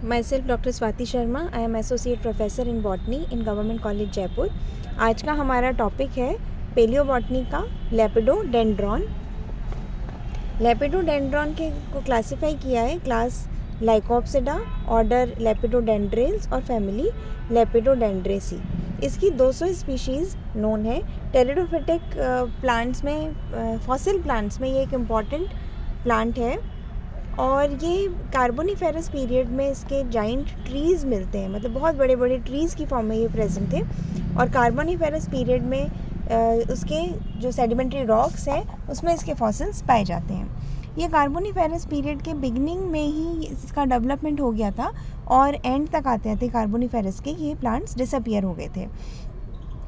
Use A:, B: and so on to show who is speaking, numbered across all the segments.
A: Myself Dr. Swati Sharma. I am Associate Professor in Botany in Government College Jaipur. आज का हमारा topic है palaeobotany का लेपिडोडेंड्रॉन. लेपिडोडेंड्रॉन के को क्लासिफाई किया है क्लास लाइकोप्सिडा, ऑर्डर लेपिडोडेंड्रेल्स और फैमिली लेपिडोडेंड्रेसी. इसकी 200 स्पीशीज़ नोन है. टेरिडोफिटिक प्लांट्स में, फॉसिल प्लांट्स में ये एक इम्पॉर्टेंट प्लांट है और ये कार्बोनिफेरस पीरियड में इसके जाइंट ट्रीज़ मिलते हैं, मतलब बहुत बड़े बड़े ट्रीज़ की फॉर्म में ये प्रेजेंट थे. और कार्बोनिफेरस पीरियड में उसके जो सेडिमेंट्री रॉक्स हैं उसमें इसके फॉसिल्स पाए जाते हैं. ये कार्बोनिफेरस पीरियड के बिगनिंग में ही इसका डेवलपमेंट हो गया था और एंड तक आते आते कार्बोनिफेरस के ये प्लांट्स डिसअपियर हो गए थे.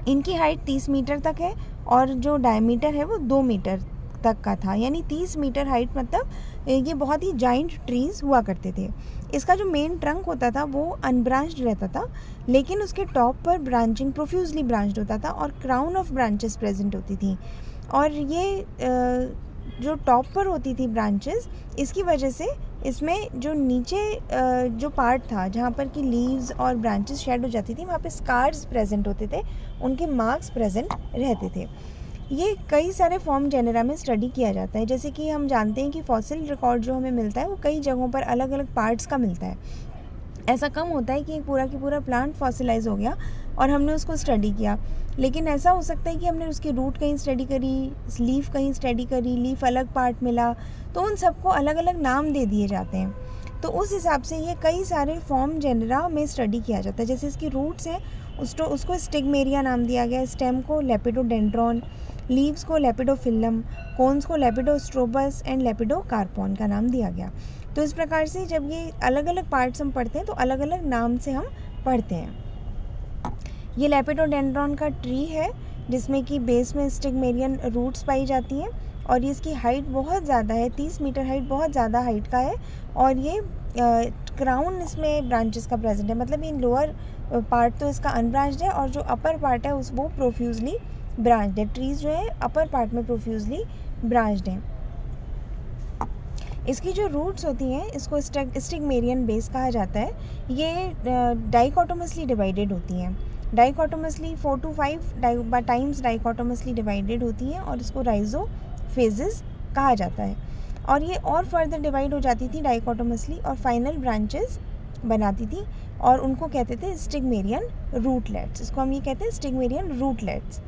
A: इनकी हाइट 30 मीटर तक है और जो डायमीटर है वो 2 मीटर तक का था, यानी 30 मीटर हाइट, मतलब ये बहुत ही जाइंट ट्रीज़ हुआ करते थे. इसका जो मेन ट्रंक होता था वो अनब्रांच्ड रहता था, लेकिन उसके टॉप पर ब्रांचिंग प्रोफ्यूजली ब्रांच्ड होता था और क्राउन ऑफ ब्रांचेस प्रेजेंट होती थी. और ये जो टॉप पर होती थी ब्रांचेस, इसकी वजह से इसमें जो नीचे जो पार्ट था जहाँ पर कि लीव्स और ब्रांचेस शेड हो जाती थी, वहाँ पे स्कार्स प्रेजेंट होते थे, उनके मार्क्स प्रेजेंट रहते थे. ये कई सारे फॉर्म जेनेरा में स्टडी किया जाता है. जैसे कि हम जानते हैं कि फॉसिल रिकॉर्ड जो हमें मिलता है वो कई जगहों पर अलग अलग पार्ट्स का मिलता है. ऐसा कम होता है कि एक पूरा की पूरा प्लांट फॉसिलाइज हो गया और हमने उसको स्टडी किया, लेकिन ऐसा हो सकता है कि हमने उसकी रूट कहीं स्टडी करी, लीफ कहीं स्टडी करी, लीफ अलग पार्ट मिला, तो उन सबको अलग अलग नाम दे दिए जाते हैं. तो उस हिसाब से ये कई सारे फॉर्म जेनेरा में स्टडी किया जाता है. जैसे इसकी रूट्स हैं उसको स्टिग्मेरिया नाम दिया गया, स्टेम को लेपिडोडेंड्रॉन, लीव्स को लेपिडोफिलम, कोन्स को लेपिडोस्ट्रोबस एंड लेपिडोकार्पोन का नाम दिया गया. तो इस प्रकार से जब ये अलग अलग पार्ट्स हम पढ़ते हैं तो अलग अलग नाम से हम पढ़ते हैं. ये लेपिडोडेंड्रॉन का ट्री है जिसमें कि बेस में स्टिग्मेरियन रूट्स पाई जाती हैं और ये इसकी हाइट बहुत ज़्यादा है, 30 मीटर हाइट बहुत ज़्यादा हाइट का है. और ये क्राउन इसमें ब्रांचेस का प्रेजेंट है, मतलब ये लोअर पार्ट तो इसका अनब्रांच्ड है और जो अपर पार्ट है वो प्रोफ्यूजली ब्रांच्ड है. ट्रीज़ जो है अपर पार्ट में प्रोफ्यूजली ब्रांच्ड हैं. इसकी जो रूट्स होती हैं इसको स्टिग्मेरियन बेस कहा जाता है. ये डाइकोटोमसली डिवाइडेड होती हैं, dichotomously 4 to 5 times dichotomously divided होती हैं और इसको राइजोफेजेस कहा जाता है. और ये और फर्दर डिवाइड हो जाती थी डाइकोटोमसली और फाइनल ब्रांचेस बनाती थी और उनको कहते थे स्टिग्मेरियन रूटलेट्स. इसको हम ये कहते हैं स्टिग्मेरियन रूटलेट्स.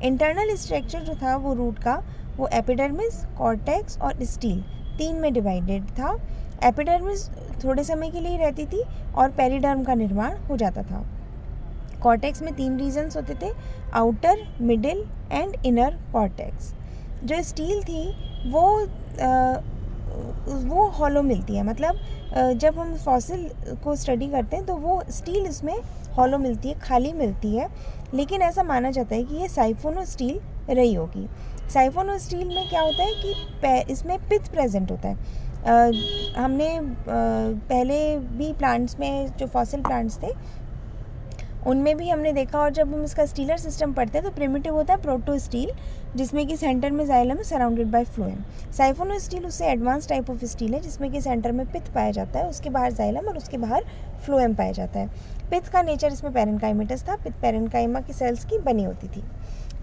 A: इंटरनल स्ट्रक्चर जो था वो रूट का वो एपिडर्मिस, कॉर्टेक्स और स्टील 3 में डिवाइडेड था. एपिडर्मिस थोड़े समय के लिए रहती थी और पेरिडर्म का निर्माण हो जाता था. कॉर्टेक्स में 3 रीजन्स होते थे, outer, middle and inner cortex. जो स्टील थी वो हॉलो मिलती है, मतलब जब हम फॉसिल को स्टडी करते हैं तो वो स्टील इसमें हॉलो मिलती है, खाली मिलती है. लेकिन ऐसा माना जाता है कि ये साइफोनो स्टील रही होगी. साइफोनो स्टील में क्या होता है कि इसमें पित्त प्रेजेंट होता है. हमने पहले भी प्लांट्स में जो फॉसिल प्लांट्स थे उनमें भी हमने देखा, और जब हम इसका स्टीलर सिस्टम पढ़ते हैं तो प्रिमिटिव होता है प्रोटो स्टील, जिसमें कि सेंटर में जाइलम है सराउंडेड बाय फ्लोएम. साइफोनो स्टील उससे एडवांस टाइप ऑफ स्टील है जिसमें कि सेंटर में पित्त पाया जाता है, उसके बाहर जाइलम और उसके बाहर फ्लोएम पाया जाता है. पित्त का नेचर इसमें पेरेन्काइमेटस था, पित्त पेरेन्काइमा की सेल्स की बनी होती थी.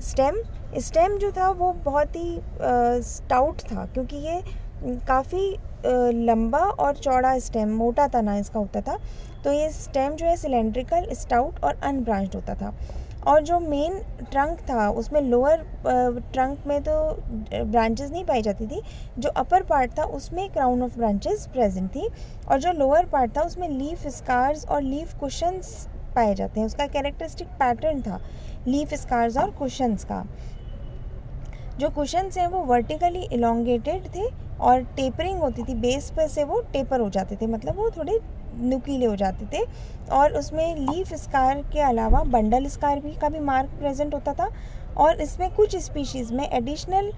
A: स्टेम जो था वो बहुत ही स्टाउट था, क्योंकि ये काफ़ी लंबा और चौड़ा स्टेम, मोटा तना इसका होता था. तो ये स्टेम जो है सिलेंड्रिकल, स्टाउट और अनब्रांच्ड होता था. और जो मेन ट्रंक था उसमें लोअर ट्रंक में तो ब्रांचेस नहीं पाई जाती थी, जो अपर पार्ट था उसमें क्राउन ऑफ ब्रांचेस प्रेजेंट थी. और जो लोअर पार्ट था उसमें लीफ स्कार्स और लीफ कुशंस पाए जाते हैं. उसका कैरेक्टरिस्टिक पैटर्न था लीफ स्कार्स और कुशंस का. जो कुशंस हैं वो वर्टिकली इलोंगेटेड थे और टेपरिंग होती थी, बेस पर से वो टेपर हो जाते थे, मतलब वो थोड़े नुकीले हो जाते थे. और उसमें लीफ स्कार के अलावा बंडल स्कार का भी मार्क प्रेजेंट होता था. और इसमें कुछ स्पीशीज़ में एडिशनल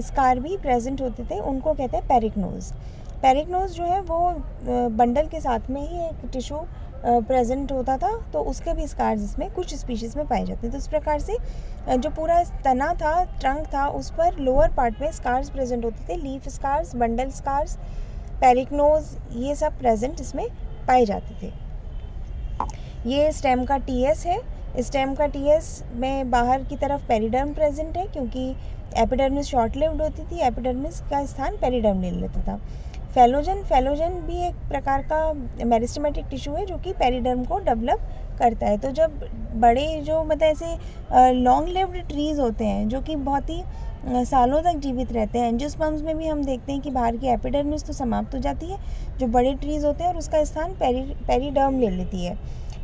A: स्कार भी प्रेजेंट होते थे, उनको कहते हैं पेरिकनोज. पेरिकनोज जो है वो बंडल के साथ में ही एक टिश्यू प्रेजेंट होता था, तो उसके भी स्कार्स इसमें कुछ स्पीशीज़ में पाए जाते हैं. तो इस प्रकार से जो पूरा तना था, ट्रंक था, उस पर लोअर पार्ट में स्कार्स प्रेजेंट होते थे, लीफ स्कार्स, बंडल स्कार्स, पेरिकनोज, ये सब प्रेजेंट इसमें पाए जाते थे। ये स्टेम का टीएस है। स्टेम का टीएस में बाहर की तरफ पेरिडर्म प्रेजेंट है, क्योंकि एपिडर्मिस शॉर्ट लिव्ड होती थी, एपिडर्मिस का स्थान पेरिडर्म ले लेता था। फेलोजन भी एक प्रकार का मेरिस्टेमेटिक टिश्यू है जो कि पेरिडर्म को डेवलप करता है। तो जब बड़े जो मतलब ऐसे लॉन्ग लिव्ड ट्रीज़ होते हैं जो कि बहुत ही सालों तक जीवित रहते हैं, एंजियोस्पर्म्स में भी हम देखते हैं कि बाहर की एपिडर्मिस तो समाप्त हो जाती है जो बड़े ट्रीज़ होते हैं, और उसका स्थान पेरिडर्म ले लेती है।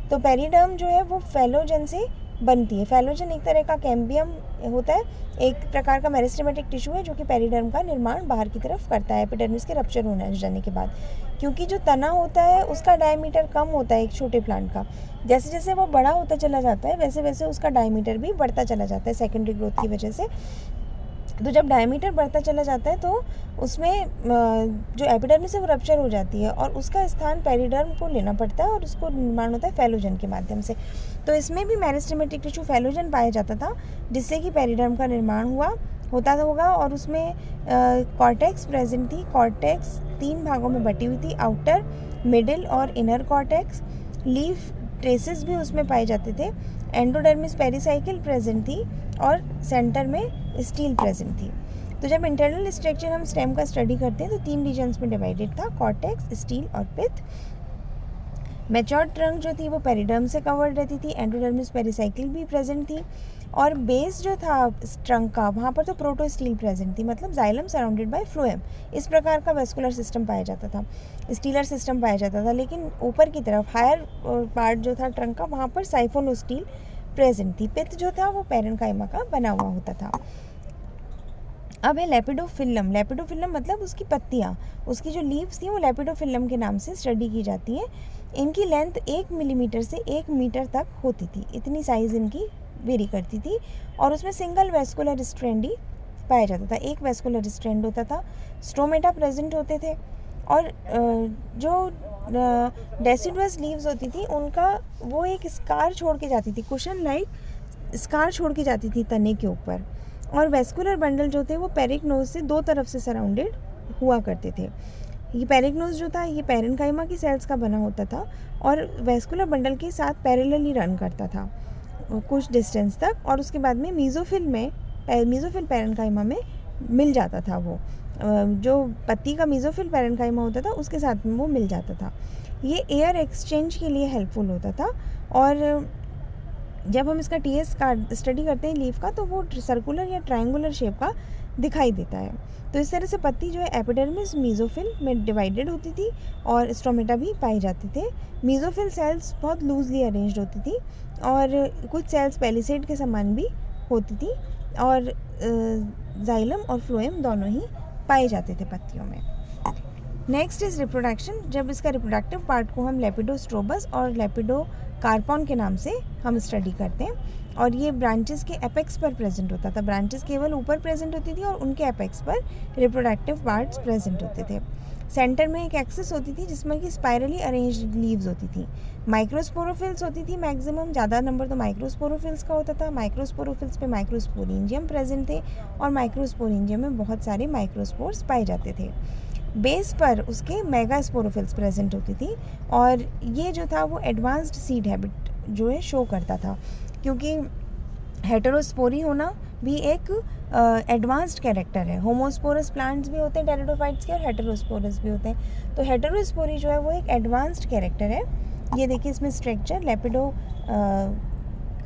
A: तो पेरिडर्म जो है वो फेलोजन से बनती है। फेलोजन एक तरह का कैम्बियम होता है, एक प्रकार का मेरिस्टेमेटिक टिश्यू है जो कि पेरिडर्म का निर्माण बाहर की तरफ करता है एपिडर्मिस के रप्चर होने जाने के बाद। क्योंकि जो तना होता है उसका डायमीटर कम होता है एक छोटे प्लांट का, जैसे जैसे वो बड़ा होता चला जाता है वैसे वैसे उसका डायमीटर भी बढ़ता चला जाता है सेकेंडरी ग्रोथ की वजह से। तो जब डायमीटर बढ़ता चला जाता है तो उसमें जो एपिडर्मिस है वो रप्चर हो जाती है और उसका स्थान पेरिडर्म को लेना पड़ता है और उसको निर्माण होता है फेलोजन के माध्यम से। तो इसमें भी मेरिस्टेमेटिक टिश्यू फेलोजन पाया जाता था, जिससे कि पेरिडर्म का निर्माण होता होगा। और उसमें कॉर्टेक्स प्रेजेंट थी। कॉर्टेक्स 3 भागों में बटी हुई थी, आउटर, मिडिल और इनर कॉर्टेक्स। लीफ ट्रेसेस भी उसमें पाए जाते थे। एंडोडर्मिस पेरिसाइकिल प्रेजेंट थी और सेंटर में स्टील प्रेजेंट थी। तो जब इंटरनल स्ट्रक्चर हम स्टेम का स्टडी करते हैं तो 3 रीजन्स में डिवाइडेड था, कॉर्टेक्स, स्टील और पिथ। मैच्योर ट्रंक जो थी वो पेरिडर्म से कवर्ड रहती थी। एंडोडर्मिस पेरिसाइकिल भी प्रेजेंट थी और बेस जो था ट्रंक का वहाँ पर तो प्रोटोस्टील प्रेजेंट थी, मतलब जाइलम सराउंडेड बाय फ्लोएम। इस प्रकार का वेस्कुलर सिस्टम पाया जाता था, स्टीलर सिस्टम पाया जाता था। लेकिन ऊपर की तरफ हायर पार्ट जो था ट्रंक का वहाँ पर साइफोनोस्टील प्रेजेंट थी। पित्त जो था वो पैरेन्काइमा का बना हुआ होता था। अब है लेपिडोफिल्लम। लेपिडोफिल्लम मतलब उसकी पत्तियाँ, उसकी जो लीव्स थी वो लेपिडोफिल्लम के नाम से स्टडी की जाती है। इनकी लेंथ 1 मिलीमीटर से 1 मीटर तक होती थी, इतनी साइज़ इनकी वेरी करती थी। और उसमें सिंगल वेस्कुलर स्ट्रैंड ही पाया जाता था, एक वेस्कुलर स्ट्रैंड होता था। स्ट्रोमेटा प्रेजेंट होते थे और जो डेसिडुअस लीव्स होती थी उनका वो एक स्कार छोड़ के जाती थी, कुशन लाइक स्कार छोड़ के जाती थी तने के ऊपर। और वेस्कुलर बंडल जो थे वो पेरिकनोज से 2 तरफ से सराउंडेड हुआ करते थे। ये पेरिकनोज जो था ये पैरेन्काइमा की सेल्स का बना होता था और वेस्कुलर बंडल के साथ पैरेलली रन करता था कुछ डिस्टेंस तक, और उसके बाद में मीज़ोफिल पैरेन्काइमा में मिल जाता था। वो जो पत्ती का मीज़ोफिल पैरेन्काइमा होता था उसके साथ में वो मिल जाता था। ये एयर एक्सचेंज के लिए हेल्पफुल होता था। और जब हम इसका टीएस का स्टडी करते हैं लीफ का तो वो सर्कुलर या ट्रायंगुलर शेप का दिखाई देता है। तो इस तरह से पत्ती जो है एपिडर्मिस मीज़ोफिल में डिवाइडेड होती थी और स्ट्रोमेटा भी पाए जाते थे। मीज़ोफिल सेल्स बहुत लूजली अरेंज्ड होती थी और कुछ सेल्स पेलिसेड के समान भी होती थी और जाइलम और फ्लोएम दोनों ही पाए जाते थे पत्तियों में। Next is reproduction. जब इसका रिप्रोडक्टिव पार्ट को हम लेपिडोस्ट्रोबस और लेपिडोकार्पॉन के नाम से हम स्टडी करते हैं और ये ब्रांचेस के एपेक्स पर प्रेजेंट होता था। ब्रांचेस केवल ऊपर प्रेजेंट होती थी और उनके एपेक्स पर रिप्रोडक्टिव पार्ट्स प्रेजेंट होते थे। सेंटर में एक एक्सिस होती थी जिसमें कि स्पाइरली अरेंज्ड लीव्स होती थी। माइक्रोस्पोरोफिल्स होती थी, मैक्सिमम ज़्यादा नंबर तो माइक्रोस्पोरोफिल्स का होता था। माइक्रोस्पोरोफिल्स पे माइक्रोस्पोरेंजियम प्रेजेंट थे और माइक्रोस्पोरेंजियम में बहुत सारे माइक्रोस्पोर्स पाए जाते थे। बेस पर उसके मेगास्पोरोफिल्स प्रेजेंट होती थी और ये जो था वो एडवांस्ड सीड हैबिट जो है शो करता था, क्योंकि हेटेरोस्पोरी होना भी एक एडवांस्ड कैरेक्टर है। होमोस्पोरस प्लांट्स भी होते हैं टेरिडोफाइट्स के और हेटेरोस्पोरस भी होते हैं। तो हेटेरोस्पोरी जो है वो एक एडवांस्ड कैरेक्टर है। ये देखिए इसमें स्ट्रक्चर लेपिडो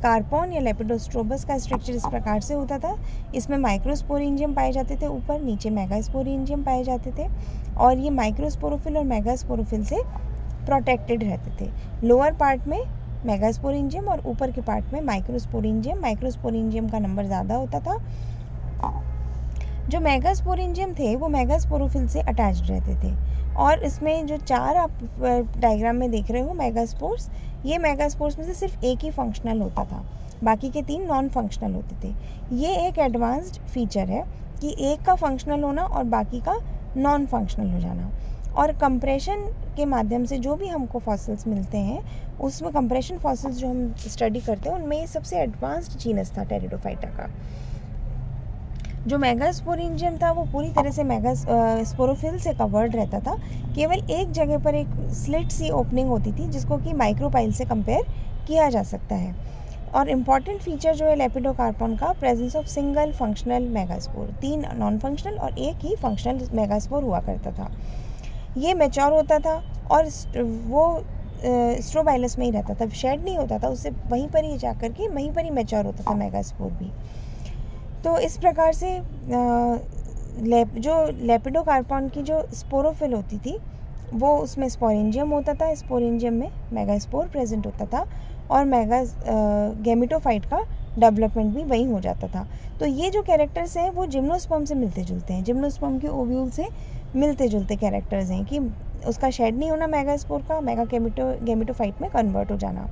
A: कार्पॉन या लेपिडोस्ट्रोबस का स्ट्रक्चर इस प्रकार से होता था। इसमें माइक्रोस्पोरेंजियम पाए जाते थे, ऊपर नीचे मेगास्पोरेंजियम पाए जाते थे और ये माइक्रोस्पोरोफिल और मेगास्पोरोफिल से प्रोटेक्टेड रहते थे। लोअर पार्ट में मेगास्पोरेंजियम और ऊपर के पार्ट में माइक्रोस्पोरेंजियम। माइक्रोस्पोरेंजियम का नंबर ज़्यादा होता था। जो मेगास्पोरेंजियम थे वो मेगास्पोरोफिल से अटैच्ड रहते थे और इसमें जो 4 आप डायग्राम में देख रहे हो मेगास्पोर्स, ये मेगास्पोर्स में से सिर्फ एक ही फंक्शनल होता था, बाकी के 3 नॉन फंक्शनल होते थे। ये एक एडवांस्ड फीचर है कि एक का फंक्शनल होना और बाकी का नॉन फंक्शनल हो जाना। और कंप्रेशन के माध्यम से जो भी हमको फॉसिल्स मिलते हैं उसमें कंप्रेशन फॉसिल्स जो हम स्टडी करते हैं उनमें सबसे एडवांस्ड जीनस था टेरिडोफाइटा का। जो मेगास्पोरेंजियम था वो पूरी तरह से स्पोरोफिल से कवर्ड रहता था। केवल एक जगह पर एक स्लिट सी ओपनिंग होती थी जिसको कि माइक्रोपाइल से कंपेयर किया जा सकता है। और इम्पॉर्टेंट फीचर जो है लेपिडोकार्पन का, presence of single functional megaspore, 3 non functional और एक ही फंक्शनल मेगास्पोर हुआ करता था। ये मैच्योर होता था और वो स्ट्रोबाइलस में ही रहता था, शेड नहीं होता था, उससे वहीं पर ही जाकर के वहीं पर ही मैच्योर होता था मेगास्पोर भी। तो इस प्रकार से जो लेपिडोकार्पन की जो स्पोरोफिल होती थी वो उसमें स्पोरेंजियम होता था, स्पोरेंजियम में मेगास्पोर प्रेजेंट होता था और गैमेटोफाइट का डेवलपमेंट भी वही हो जाता था। तो ये जो कैरेक्टर्स हैं वो जिम्नोस्पर्म से मिलते जुलते हैं, जिम्नोस्पर्म के ओव्यूल से मिलते जुलते कैरेक्टर्स हैं कि उसका शेड नहीं होना मेगास्पोर का, गैमेटोफाइट में कन्वर्ट हो जाना।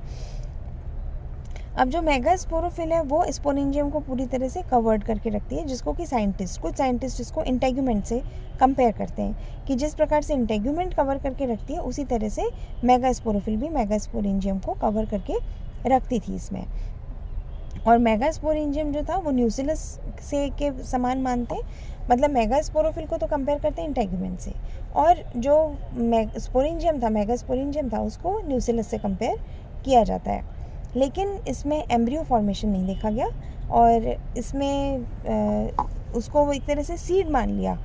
A: अब जो मेगास्पोरोफिल है वो स्पोरेंजियम को पूरी तरह से कवर्ड करके रखती है, जिसको कि कुछ साइंटिस्ट इसको इंटेग्यूमेंट से कंपेयर करते हैं कि जिस प्रकार से इंटेग्यूमेंट कवर करके रखती है उसी तरह से मेगास्पोरोफिल भी मेगास्पोरेंजियम को कवर करके रखती थी इसमें। और मेगास्पोरेंजियम जो था वो न्यूसिलस से के समान मानते हैं, मतलब मेगास्पोरोफिल को तो कंपेयर करते हैं इंटेग्यूमेंट से, और जो मेगास्पोरेंजियम था उसको न्यूसिलस से कंपेयर किया जाता है। लेकिन इसमें एम्ब्रियो फॉर्मेशन नहीं देखा गया और इसमें उसको एक तरह से सीड मान लिया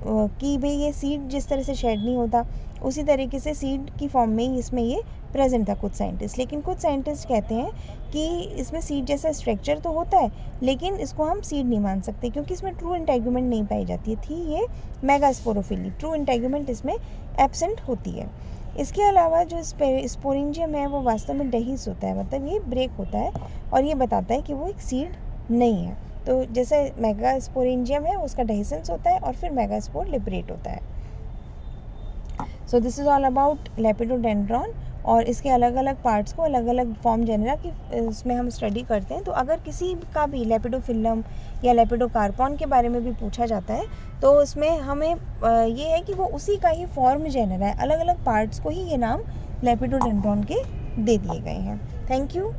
A: कि भाई ये सीड जिस तरह से शेड नहीं होता उसी तरीके से सीड की फॉर्म में ही इसमें ये प्रेजेंट था कुछ साइंटिस्ट। लेकिन कुछ साइंटिस्ट कहते हैं कि इसमें सीड जैसा स्ट्रक्चर तो होता है लेकिन इसको हम सीड नहीं मान सकते क्योंकि इसमें ट्रू इंटेग्यूमेंट नहीं पाई जाती थी। ये मेगास्पोरोफिली ट्रू इंटेग्यूमेंट इसमें एब्सेंट होती है। इसके अलावा जो स्पोरेंजियम है वो वास्तव में डेहिस होता है, मतलब ये ब्रेक होता है और ये बताता है कि वो एक सीड नहीं है। तो जैसे मेगास्पोरेंजियम है उसका डेहिसेंस होता है और फिर मेगास्पोर लिबरेट होता है। So this is all about lepidodendron और इसके अलग अलग पार्ट्स को अलग अलग फॉर्म जेनरा की इसमें हम स्टडी करते हैं। तो अगर किसी का भी लेपिडोफिलम या लेपिडोकार्पन के बारे में भी पूछा जाता है तो उसमें हमें ये है कि वो उसी का ही फॉर्म जेनरा है, अलग अलग पार्ट्स को ही ये नाम लेपिडोडेंड्रॉन के दे दिए गए हैं। Thank you.